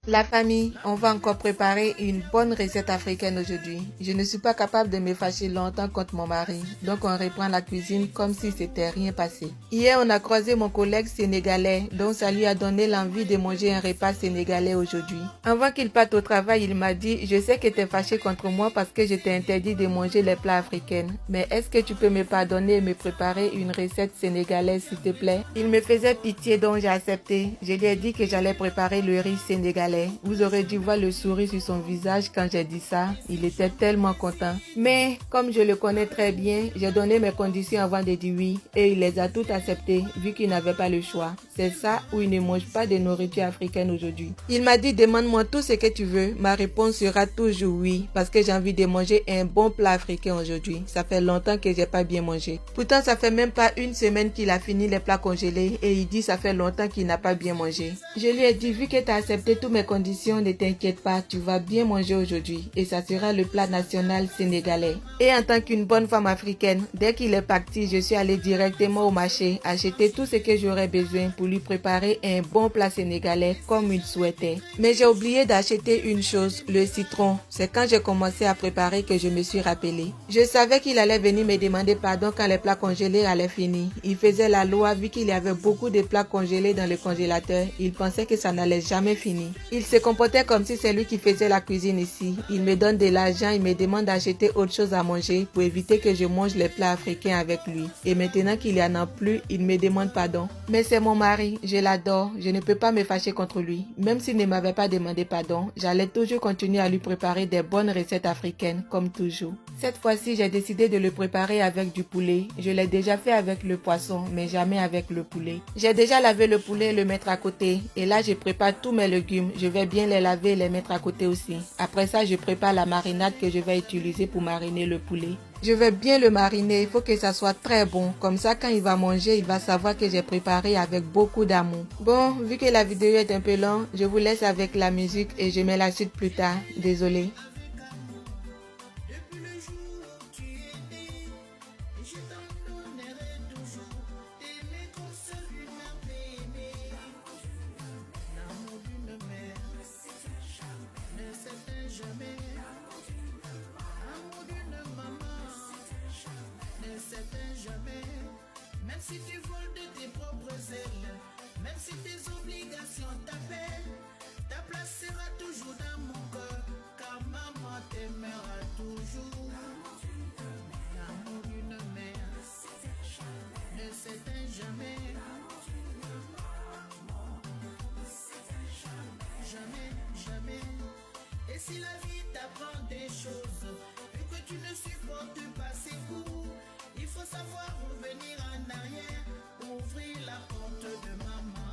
La famille, on va encore préparer une bonne recette africaine aujourd'hui. Je ne suis pas capable de me fâcher longtemps contre mon mari, donc on reprend la cuisine comme si c'était rien passé. Hier, on a croisé mon collègue sénégalais, donc ça lui a donné l'envie de manger un repas sénégalais aujourd'hui. Avant qu'il parte au travail, il m'a dit, je sais que tu es fâché contre moi parce que je t'ai interdit de manger les plats africains, mais est-ce que tu peux me pardonner et me préparer une recette sénégalaise s'il te plaît? Il me faisait pitié donc j'ai accepté. Je lui ai dit que j'allais préparer le riz sénégalais. Vous aurez dû voir le sourire sur son visage quand j'ai dit ça. Il était tellement content. Mais comme je le connais très bien, j'ai donné mes conditions avant de dire oui et il les a toutes acceptées vu qu'il n'avait pas le choix. C'est ça ou il ne mange pas de nourriture africaine aujourd'hui. Il m'a dit demande-moi tout ce que tu veux. Ma réponse sera toujours oui parce que j'ai envie de manger un bon plat africain aujourd'hui. Ça fait longtemps que j'ai pas bien mangé. Pourtant ça fait même pas une semaine qu'il a fini les plats congelés et il dit ça fait longtemps qu'il n'a pas bien mangé. Je lui ai dit vu que tu as accepté tous mes conditions, ne t'inquiète pas, tu vas bien manger aujourd'hui et ça sera le plat national sénégalais. Et en tant qu'une bonne femme africaine, dès qu'il est parti, je suis allée directement au marché acheter tout ce que j'aurais besoin pour lui préparer un bon plat sénégalais comme il souhaitait. Mais j'ai oublié d'acheter une chose, le citron. C'est quand j'ai commencé à préparer que je me suis rappelé. Je savais qu'il allait venir me demander pardon quand les plats congelés allaient finir. Il faisait la loi vu qu'il y avait beaucoup de plats congelés dans le congélateur. Il pensait que ça n'allait jamais finir. Il se comportait comme si c'est lui qui faisait la cuisine ici. Il me donne de l'argent, il me demande d'acheter autre chose à manger pour éviter que je mange les plats africains avec lui. Et maintenant qu'il y en a plus, il me demande pardon. Mais c'est mon mari, je l'adore, je ne peux pas me fâcher contre lui. Même s'il ne m'avait pas demandé pardon, j'allais toujours continuer à lui préparer des bonnes recettes africaines, comme toujours. Cette fois-ci, j'ai décidé de le préparer avec du poulet. Je l'ai déjà fait avec le poisson, mais jamais avec le poulet. J'ai déjà lavé le poulet et le mettre à côté. Et là, je prépare tous mes légumes. Je vais bien les laver et les mettre à côté aussi. Après ça, je prépare la marinade que je vais utiliser pour mariner le poulet. Je vais bien le mariner, il faut que ça soit très bon. Comme ça, quand il va manger, il va savoir que j'ai préparé avec beaucoup d'amour. Bon, vu que la vidéo est un peu longue, je vous laisse avec la musique et je mets la suite plus tard. Désolée. Même si tu voles de tes propres ailes, même si tes obligations t'appellent, ta place sera toujours dans mon cœur, car maman t'aimera toujours. L'amour d'une mère ne s'éteint jamais. Jamais, jamais. Et si la vie t'apprend des choses, vu que tu ne supportes pas ses coups, il faut savoir revenir en arrière, ouvrir la porte de maman.